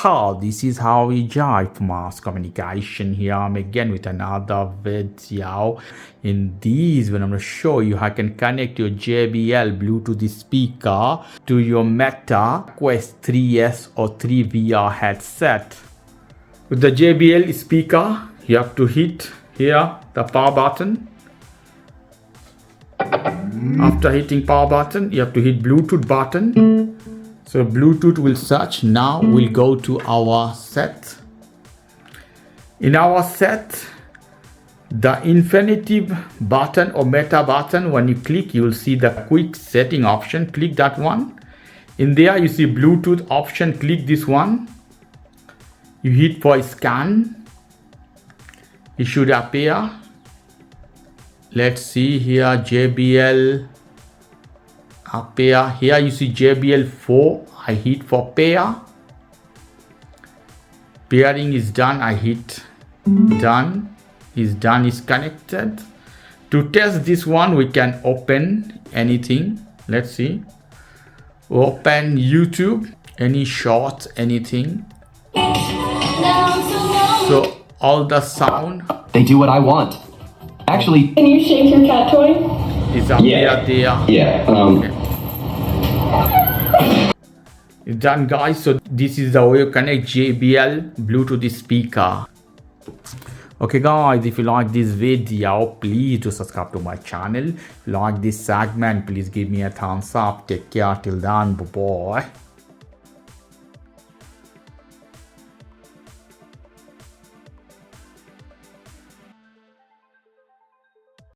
Hello, this is how we jive mass communication. Here I'm again with another video. In this one I'm going to show you how you can connect your JBL Bluetooth speaker to your Meta Quest 3S or 3 VR headset. With the JBL speaker, you have to hit here the power button. After hitting power button, you have to hit Bluetooth button. So Bluetooth will search. Now we'll go to our set. In our set, the infinitive button or meta button, when you click, you will see the quick setting option. Click that one. In there, you see Bluetooth option. Click this one. You hit for scan. It should appear. Let's see here, JBL. Pair. Here you see JBL 4. I hit for pair. Pairing is done. I hit done. Is done, is connected. To test this one, we can open anything. Let's see. Open YouTube, any short, anything. So all the sound. They do what I want. Actually, can you shake your cat toy? Is up there. Yeah. Okay. It's done, guys. So this is the way you connect JBL Bluetooth speaker. Okay guys, if you like this video, please do subscribe to my channel. If you like this segment, please give me a thumbs up. Take care till then. Bye bye.